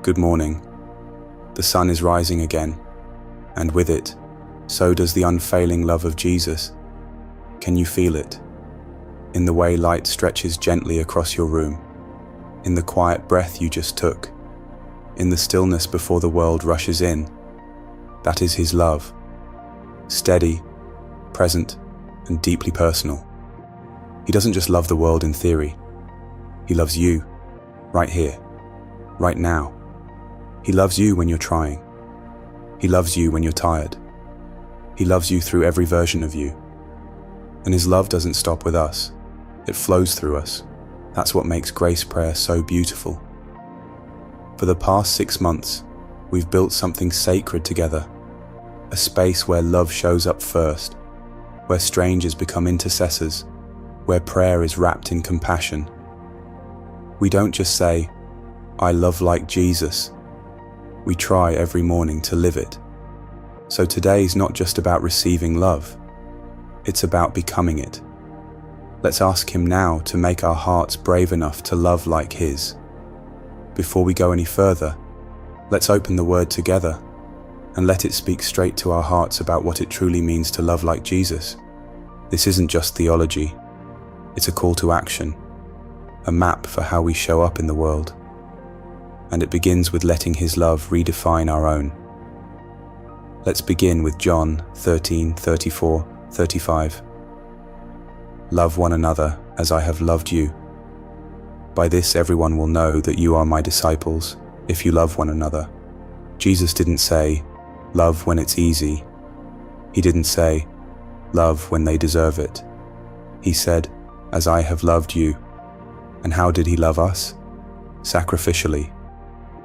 Good morning. The sun is rising again, and with it, so does the unfailing love of Jesus. Can you feel it? In the way light stretches gently across your room, in the quiet breath you just took, in the stillness before the world rushes in. That is His love. Steady, present, and deeply personal. He doesn't just love the world in theory. He loves you, right here, right now. He loves you when you're trying. He loves you when you're tired. He loves you through every version of you. And His love doesn't stop with us. It flows through us. That's what makes grace prayer so beautiful. For the past 6 months, we've built something sacred together. A space where love shows up first, where strangers become intercessors, where prayer is wrapped in compassion. We don't just say, "I love like Jesus." We try every morning to live it. So today's not just about receiving love. It's about becoming it. Let's ask Him now to make our hearts brave enough to love like His. Before we go any further, let's open the Word together and let it speak straight to our hearts about what it truly means to love like Jesus. This isn't just theology. It's a call to action, a map for how we show up in the world. And it begins with letting His love redefine our own. Let's begin with John 13:34-35. Love one another as I have loved you. By this everyone will know that you are my disciples, if you love one another. Jesus didn't say, love when it's easy. He didn't say, love when they deserve it. He said, as I have loved you. And how did He love us? Sacrificially,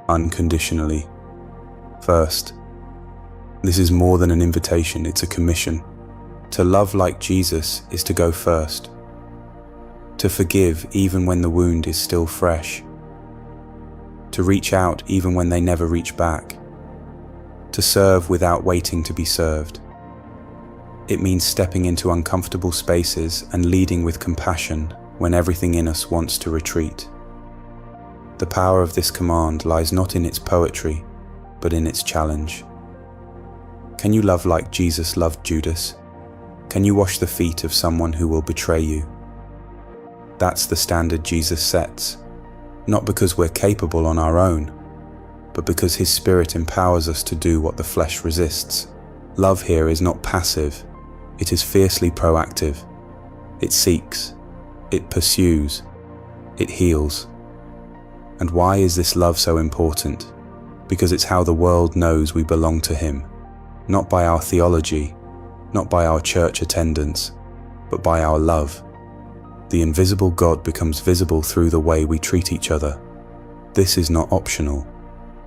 unconditionally. First. This is more than an invitation, it's a commission. To love like Jesus is to go first. To forgive even when the wound is still fresh. To reach out even when they never reach back. To serve without waiting to be served. It means stepping into uncomfortable spaces and leading with compassion when everything in us wants to retreat. The power of this command lies not in its poetry, but in its challenge. Can you love like Jesus loved Judas? Can you wash the feet of someone who will betray you? That's the standard Jesus sets, not because we're capable on our own, but because His Spirit empowers us to do what the flesh resists. Love here is not passive, it is fiercely proactive. It seeks, it pursues, it heals. And why is this love so important? Because it's how the world knows we belong to Him, not by our theology, not by our church attendance, but by our love. The invisible God becomes visible through the way we treat each other. This is not optional,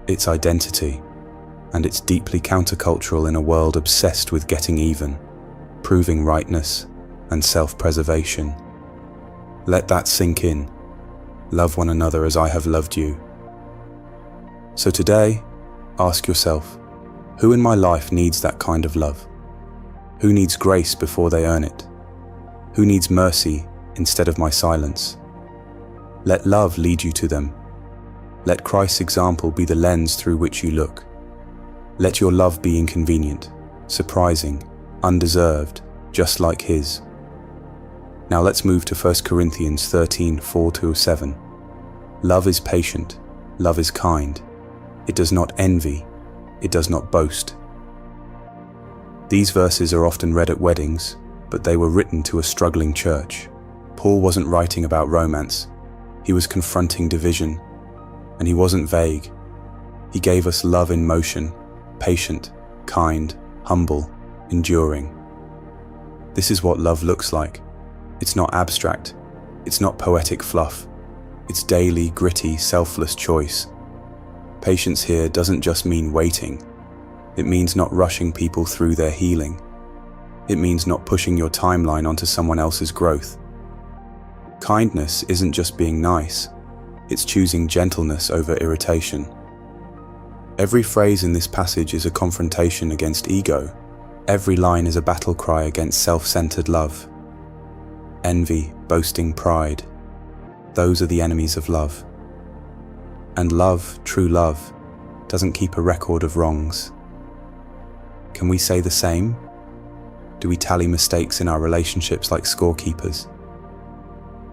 it's identity, and it's deeply countercultural in a world obsessed with getting even, proving rightness, and self-preservation. Let that sink in. Love one another as I have loved you. So today, ask yourself, who in my life needs that kind of love? Who needs grace before they earn it? Who needs mercy instead of my silence? Let love lead you to them. Let Christ's example be the lens through which you look. Let your love be inconvenient, surprising, undeserved, just like His. Now let's move to 1 Corinthians 13:4-7. Love is patient, love is kind. It does not envy, it does not boast. These verses are often read at weddings, but they were written to a struggling church. Paul wasn't writing about romance. He was confronting division, and he wasn't vague. He gave us love in motion, patient, kind, humble, enduring. This is what love looks like. It's not abstract. It's not poetic fluff. It's daily, gritty, selfless choice. Patience here doesn't just mean waiting. It means not rushing people through their healing. It means not pushing your timeline onto someone else's growth. Kindness isn't just being nice. It's choosing gentleness over irritation. Every phrase in this passage is a confrontation against ego. Every line is a battle cry against self-centered love. Envy, boasting, pride. Those are the enemies of love. And love, true love, doesn't keep a record of wrongs. Can we say the same? Do we tally mistakes in our relationships like scorekeepers?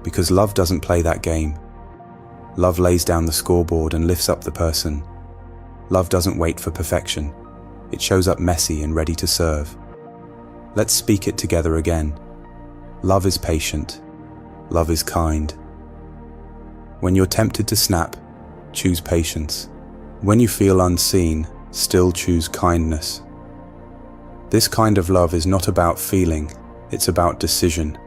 Because love doesn't play that game. Love lays down the scoreboard and lifts up the person. Love doesn't wait for perfection. It shows up messy and ready to serve. Let's speak it together again. Love is patient. Love is kind. When you're tempted to snap, choose patience. When you feel unseen, still choose kindness. This kind of love is not about feeling, it's about decision.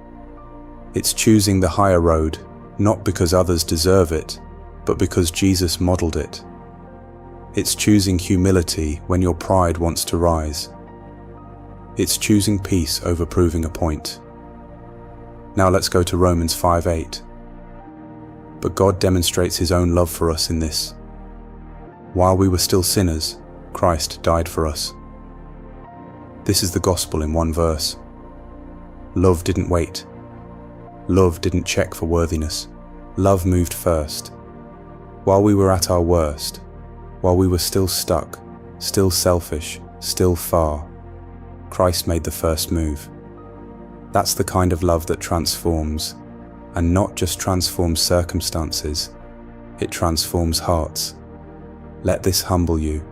It's choosing the higher road, not because others deserve it, but because Jesus modeled it. It's choosing humility when your pride wants to rise. It's choosing peace over proving a point. Now let's go to Romans 5:8. But God demonstrates his own love for us in this: while we were still sinners, Christ died for us. This is the gospel in one verse. Love didn't wait. Love didn't check for worthiness. Love moved first. While we were at our worst, while we were still stuck, still selfish, still far, Christ made the first move. That's the kind of love that transforms, and not just transforms circumstances, it transforms hearts. Let this humble you,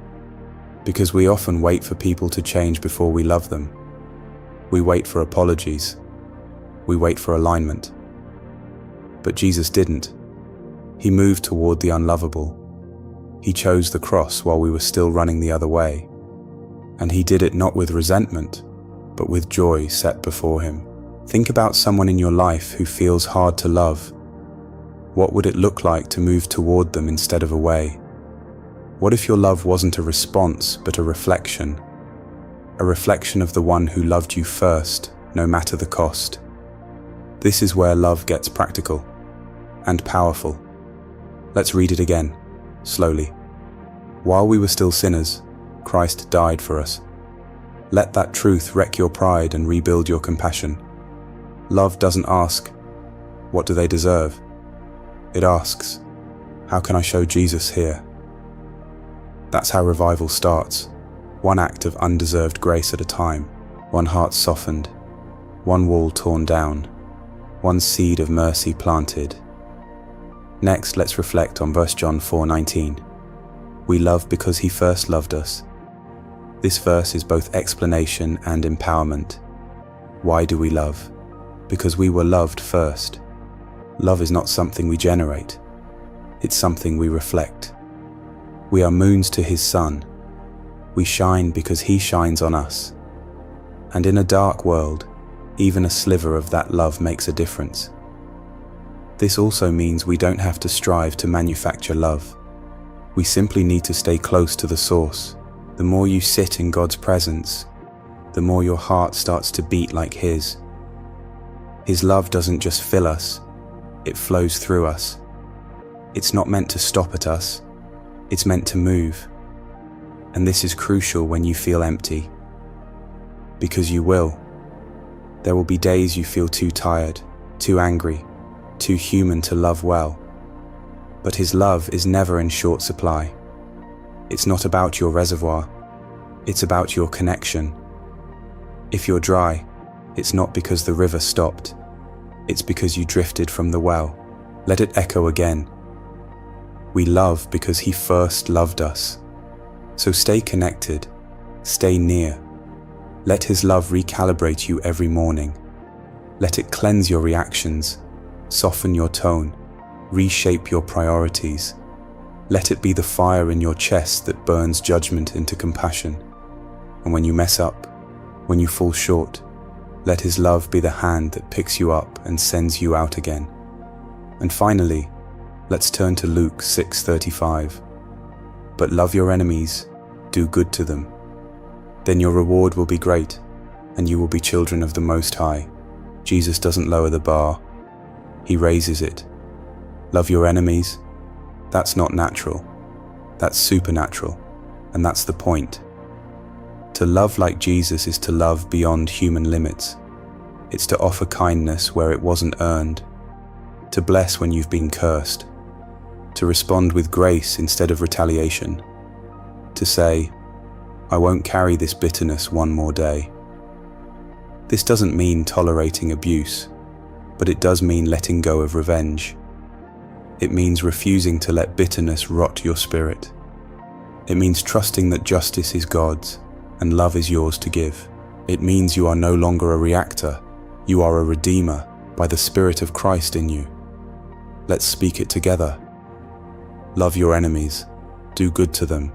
because we often wait for people to change before we love them. We wait for apologies. We wait for alignment. But Jesus didn't. He moved toward the unlovable. He chose the cross while we were still running the other way. And he did it not with resentment, but with joy set before him. Think about someone in your life who feels hard to love. What would it look like to move toward them instead of away? What if your love wasn't a response, but a reflection? A reflection of the one who loved you first, no matter the cost. This is where love gets practical and powerful. Let's read it again, slowly. While we were still sinners, Christ died for us. Let that truth wreck your pride and rebuild your compassion. Love doesn't ask, what do they deserve? It asks, how can I show Jesus here? That's how revival starts. One act of undeserved grace at a time. One heart softened. One wall torn down. One seed of mercy planted. Next, let's reflect on verse John 4:19. We love because he first loved us. This verse is both explanation and empowerment. Why do we love? Because we were loved first. Love is not something we generate. It's something we reflect. We are moons to his sun. We shine because he shines on us. And in a dark world, even a sliver of that love makes a difference. This also means we don't have to strive to manufacture love. We simply need to stay close to the source. The more you sit in God's presence, the more your heart starts to beat like his. His love doesn't just fill us, it flows through us. It's not meant to stop at us, it's meant to move. And this is crucial when you feel empty. Because you will. There will be days you feel too tired, too angry, too human to love well. But his love is never in short supply. It's not about your reservoir, it's about your connection. If you're dry, it's not because the river stopped, it's because you drifted from the well. Let it echo again. We love because he first loved us. So stay connected, stay near. Let his love recalibrate you every morning. Let it cleanse your reactions, soften your tone, reshape your priorities. Let it be the fire in your chest that burns judgment into compassion. And when you mess up, when you fall short, let his love be the hand that picks you up and sends you out again. And finally, let's turn to Luke 6:35. But love your enemies, do good to them. Then your reward will be great, and you will be children of the Most High. Jesus doesn't lower the bar, he raises it. Love your enemies? That's not natural. That's supernatural, and that's the point. To love like Jesus is to love beyond human limits. It's to offer kindness where it wasn't earned, to bless when you've been cursed, to respond with grace instead of retaliation, to say, I won't carry this bitterness one more day. This doesn't mean tolerating abuse, but it does mean letting go of revenge. It means refusing to let bitterness rot your spirit. It means trusting that justice is God's and love is yours to give. It means you are no longer a reactor, you are a redeemer by the Spirit of Christ in you. Let's speak it together. Love your enemies, do good to them.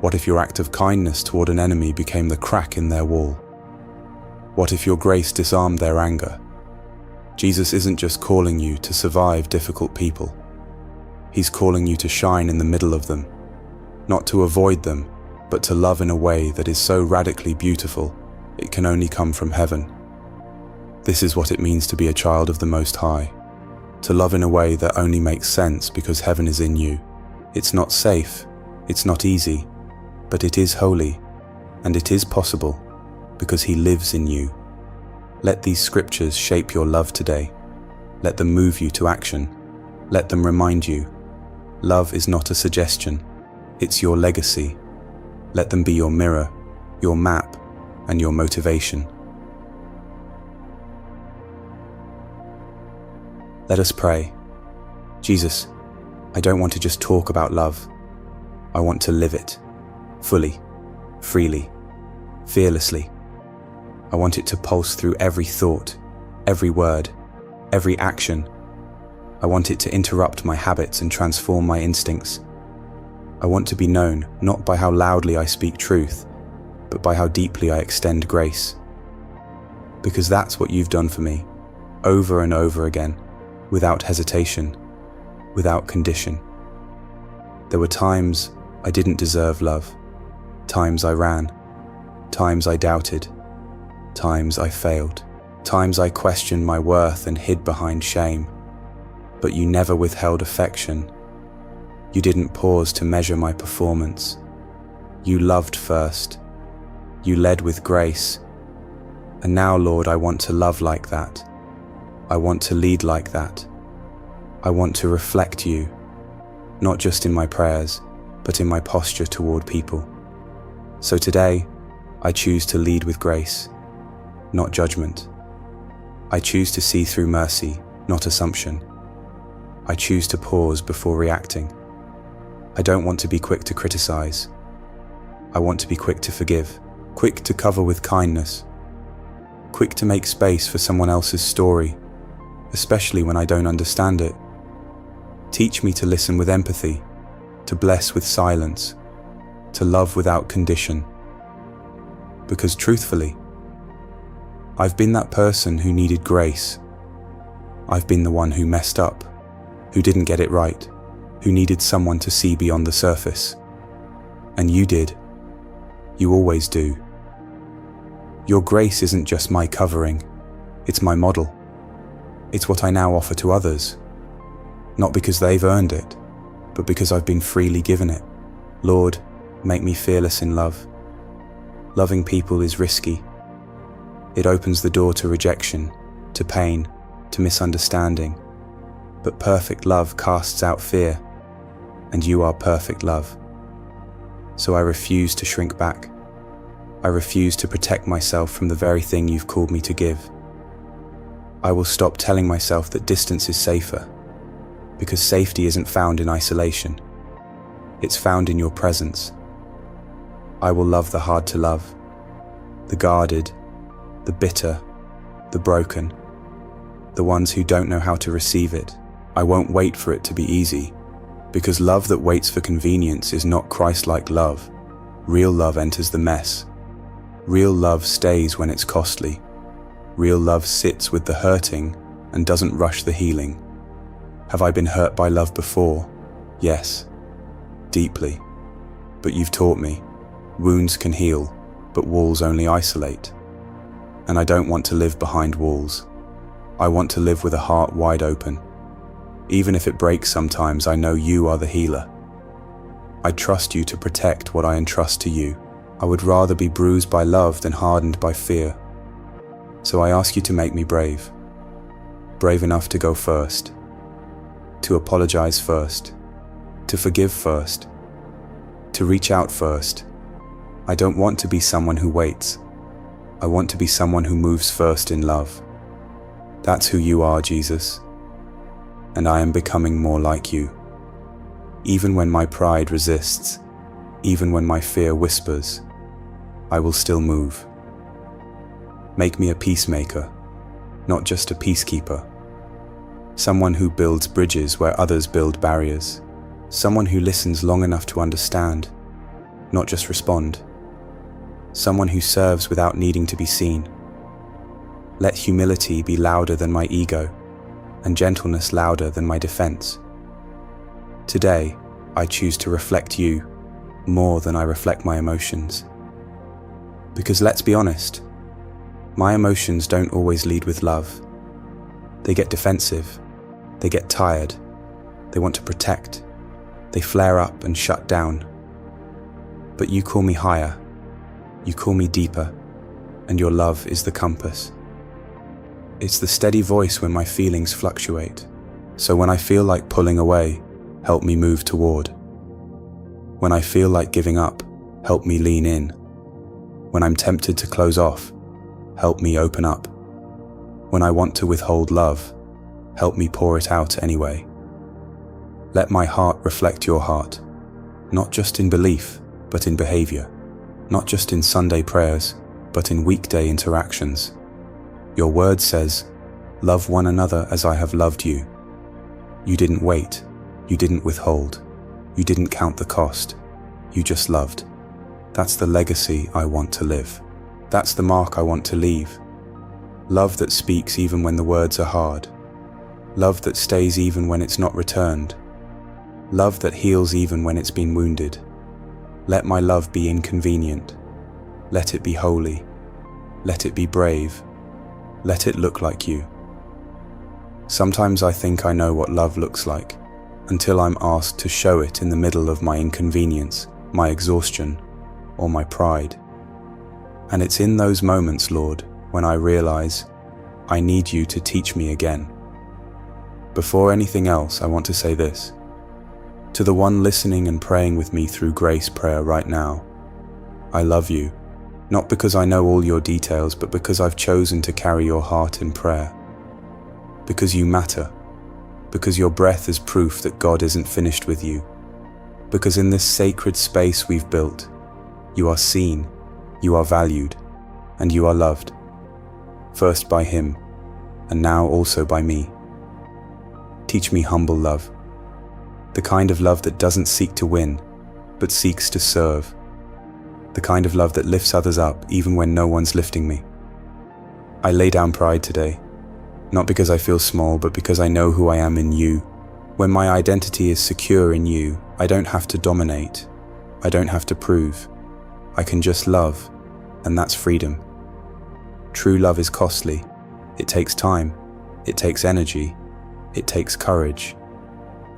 What if your act of kindness toward an enemy became the crack in their wall? What if your grace disarmed their anger? Jesus isn't just calling you to survive difficult people. He's calling you to shine in the middle of them, not to avoid them, but to love in a way that is so radically beautiful, it can only come from heaven. This is what it means to be a child of the Most High, to love in a way that only makes sense because heaven is in you. It's not safe, it's not easy, but it is holy, and it is possible because He lives in you. Let these scriptures shape your love today. Let them move you to action. Let them remind you, love is not a suggestion, it's your legacy. Let them be your mirror, your map, and your motivation. Let us pray. Jesus, I don't want to just talk about love. I want to live it, fully, freely, fearlessly. I want it to pulse through every thought, every word, every action. I want it to interrupt my habits and transform my instincts. I want to be known not by how loudly I speak truth, but by how deeply I extend grace. Because that's what you've done for me, over and over again, without hesitation, without condition. There were times I didn't deserve love, times I ran, times I doubted, times I failed, times I questioned my worth and hid behind shame. But you never withheld affection. You didn't pause to measure my performance. You loved first. You led with grace. And now, Lord, I want to love like that. I want to lead like that. I want to reflect you, not just in my prayers, but in my posture toward people. So today, I choose to lead with grace, not judgment. I choose to see through mercy, not assumption. I choose to pause before reacting. I don't want to be quick to criticize. I want to be quick to forgive, quick to cover with kindness, quick to make space for someone else's story, especially when I don't understand it. Teach me to listen with empathy, to bless with silence, to love without condition. Because truthfully, I've been that person who needed grace. I've been the one who messed up, who didn't get it right, who needed someone to see beyond the surface. And you did. You always do. Your grace isn't just my covering, it's my model. It's what I now offer to others. Not because they've earned it, but because I've been freely given it. Lord, make me fearless in love. Loving people is risky. It opens the door to rejection, to pain, to misunderstanding. But perfect love casts out fear, and you are perfect love. So I refuse to shrink back. I refuse to protect myself from the very thing you've called me to give. I will stop telling myself that distance is safer, because safety isn't found in isolation. It's found in your presence. I will love the hard to love, the guarded, the bitter, the broken, the ones who don't know how to receive it. I won't wait for it to be easy, because love that waits for convenience is not Christ-like love. Real love enters the mess. Real love stays when it's costly. Real love sits with the hurting and doesn't rush the healing. Have I been hurt by love before? Yes, deeply. But you've taught me, wounds can heal, but walls only isolate. And I don't want to live behind walls. I want to live with a heart wide open. Even if it breaks sometimes, I know you are the healer. I trust you to protect what I entrust to you. I would rather be bruised by love than hardened by fear. So I ask you to make me brave. Brave enough to go first. To apologize first. To forgive first. to reach out first. I don't want to be someone who waits. I want to be someone who moves first in love. That's who you are, Jesus. And I am becoming more like you. Even when my pride resists, even when my fear whispers, I will still move. Make me a peacemaker, not just a peacekeeper. Someone who builds bridges where others build barriers. Someone who listens long enough to understand, not just respond. Someone who serves without needing to be seen. Let humility be louder than my ego, and gentleness louder than my defense. Today, I choose to reflect you more than I reflect my emotions. Because let's be honest, my emotions don't always lead with love. They get defensive, they get tired, they want to protect, they flare up and shut down. But you call me higher, you call me deeper, and your love is the compass. It's the steady voice when my feelings fluctuate. So when I feel like pulling away, help me move toward. When I feel like giving up, help me lean in. When I'm tempted to close off, help me open up. When I want to withhold love, help me pour it out anyway. Let my heart reflect your heart, not just in belief, but in behavior, not just in Sunday prayers, but in weekday interactions. Your word says, love one another as I have loved you. You didn't wait, you didn't withhold, you didn't count the cost, you just loved. That's the legacy I want to live. That's the mark I want to leave. Love that speaks even when the words are hard. Love that stays even when it's not returned. Love that heals even when it's been wounded. Let my love be inconvenient. Let it be holy. Let it be brave. Let it look like you. Sometimes I think I know what love looks like, until I'm asked to show it in the middle of my inconvenience, my exhaustion, or my pride. And it's in those moments, Lord, when I realize I need you to teach me again. Before anything else, I want to say this. To the one listening and praying with me through grace prayer right now, I love you, not because I know all your details, but because I've chosen to carry your heart in prayer. Because you matter. Because your breath is proof that God isn't finished with you. Because in this sacred space we've built, you are seen, you are valued, and you are loved. First by Him, and now also by me. Teach me humble love. The kind of love that doesn't seek to win, but seeks to serve. The kind of love that lifts others up even when no one's lifting me. I lay down pride today, not because I feel small, but because I know who I am in you. When my identity is secure in you, I don't have to dominate. I don't have to prove. I can just love, and that's freedom. True love is costly. It takes time. It takes energy. It takes courage.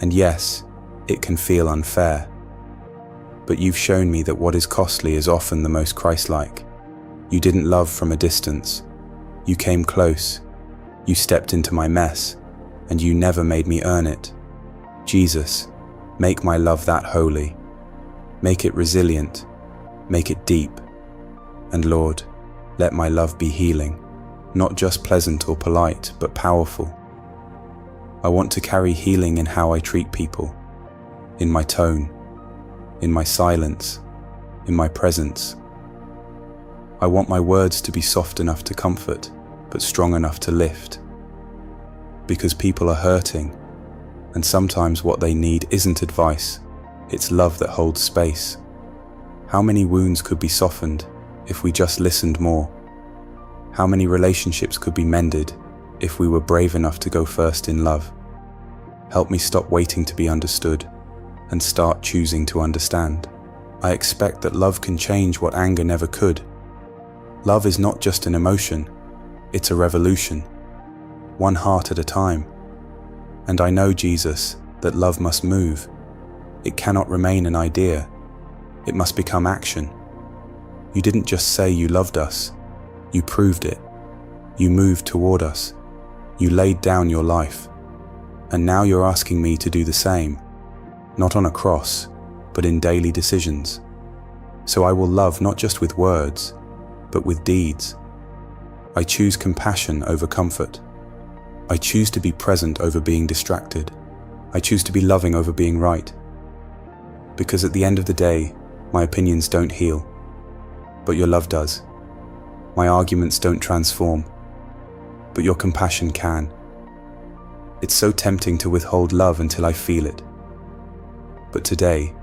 And yes, it can feel unfair. But you've shown me that what is costly is often the most Christ-like. You didn't love from a distance. You came close. You stepped into my mess, and you never made me earn it. Jesus, make my love that holy. Make it resilient. Make it deep. And Lord, let my love be healing, not just pleasant or polite, but powerful. I want to carry healing in how I treat people, in my tone, in my silence, in my presence. I want my words to be soft enough to comfort, but strong enough to lift. Because people are hurting, and sometimes what they need isn't advice, it's love that holds space. How many wounds could be softened if we just listened more? How many relationships could be mended if we were brave enough to go first in love? Help me stop waiting to be understood and start choosing to understand. I expect that love can change what anger never could. Love is not just an emotion, it's a revolution, one heart at a time. And I know, Jesus, that love must move. It cannot remain an idea. It must become action. You didn't just say you loved us, you proved it. You moved toward us. You laid down your life. And now you're asking me to do the same, not on a cross, but in daily decisions. So I will love not just with words, but with deeds. I choose compassion over comfort. I choose to be present over being distracted. I choose to be loving over being right. Because at the end of the day, my opinions don't heal, but your love does. My arguments don't transform, but your compassion can. It's so tempting to withhold love until I feel it. But today,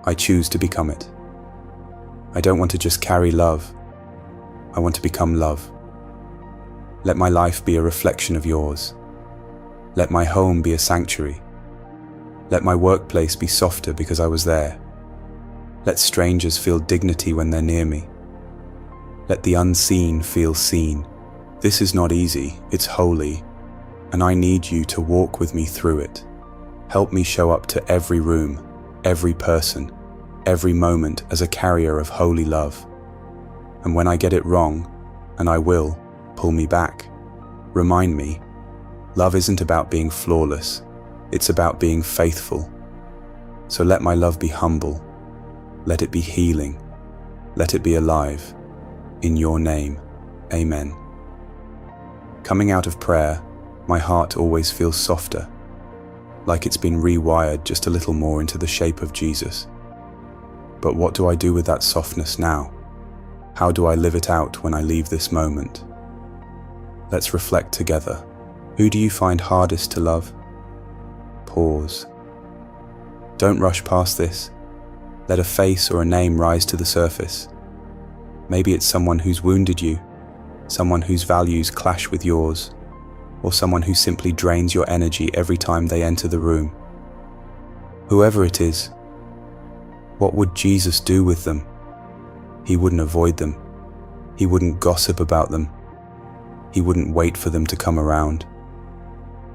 I choose to become it. I don't want to just carry love. I want to become love. Let my life be a reflection of yours. Let my home be a sanctuary. Let my workplace be softer because I was there. Let strangers feel dignity when they're near me. Let the unseen feel seen. This is not easy, it's holy, and I need you to walk with me through it. Help me show up to every room, every person, every moment as a carrier of holy love. And when I get it wrong, and I will, pull me back. Remind me, love isn't about being flawless, it's about being faithful. So let my love be humble, let it be healing, let it be alive. In your name, amen. Coming out of prayer, my heart always feels softer, like it's been rewired just a little more into the shape of Jesus. But what do I do with that softness now? How do I live it out when I leave this moment? Let's reflect together. Who do you find hardest to love? Pause. Don't rush past this. Let a face or a name rise to the surface. Maybe it's someone who's wounded you, someone whose values clash with yours, or someone who simply drains your energy every time they enter the room. Whoever it is, what would Jesus do with them? He wouldn't avoid them. He wouldn't gossip about them. He wouldn't wait for them to come around.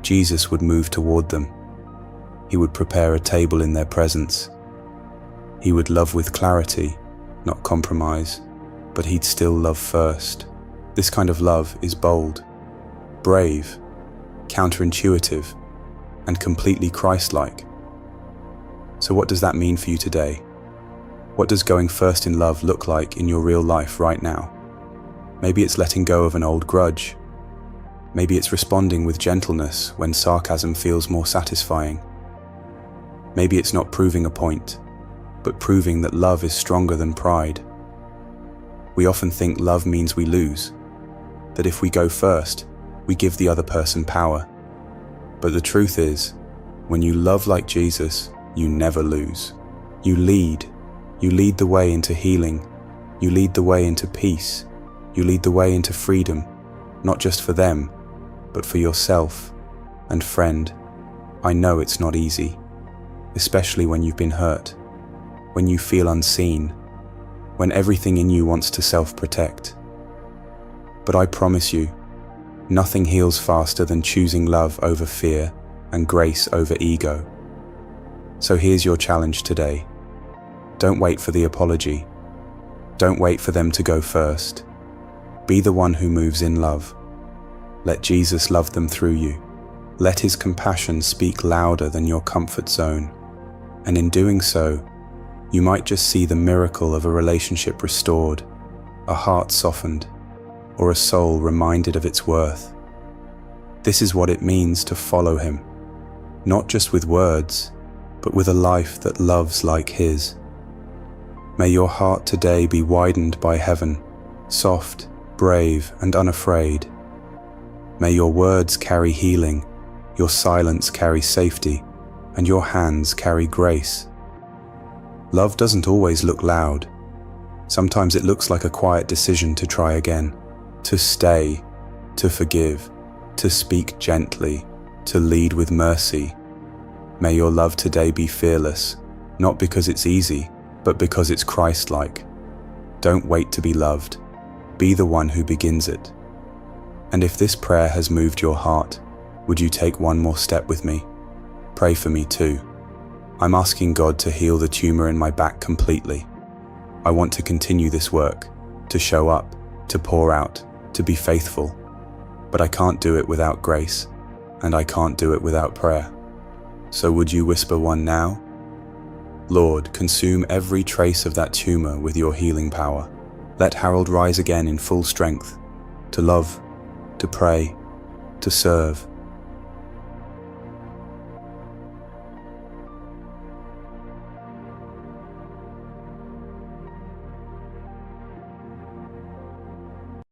Jesus would move toward them. He would prepare a table in their presence. He would love with clarity, not compromise, but he'd still love first. This kind of love is bold, brave, counterintuitive, and completely Christ-like. So what does that mean for you today? What does going first in love look like in your real life right now? Maybe it's letting go of an old grudge. Maybe it's responding with gentleness when sarcasm feels more satisfying. Maybe it's not proving a point, but proving that love is stronger than pride. We often think love means we lose, that if we go first, we give the other person power. But the truth is, when you love like Jesus, you never lose. You lead the way into healing. You lead the way into peace. You lead the way into freedom, not just for them, but for yourself. And friend, I know it's not easy, especially when you've been hurt, when you feel unseen, when everything in you wants to self-protect. But I promise you, nothing heals faster than choosing love over fear and grace over ego. So here's your challenge today. Don't wait for the apology. Don't wait for them to go first. Be the one who moves in love. Let Jesus love them through you. Let his compassion speak louder than your comfort zone. And in doing so, you might just see the miracle of a relationship restored, a heart softened, or a soul reminded of its worth. This is what it means to follow him, not just with words, but with a life that loves like his. May your heart today be widened by heaven, soft, brave, and unafraid. May your words carry healing, your silence carry safety, and your hands carry grace. Love doesn't always look loud. Sometimes it looks like a quiet decision to try again, to stay, to forgive, to speak gently, to lead with mercy. May your love today be fearless, not because it's easy, but because it's Christ-like. Don't wait to be loved. Be the one who begins it. And if this prayer has moved your heart, would you take one more step with me? Pray for me too. I'm asking God to heal the tumor in my back completely. I want to continue this work, to show up, to pour out, to be faithful. But I can't do it without grace, and I can't do it without prayer. So would you whisper one now? Lord, consume every trace of that tumor with your healing power. Let Harold rise again in full strength, to love, to pray, to serve,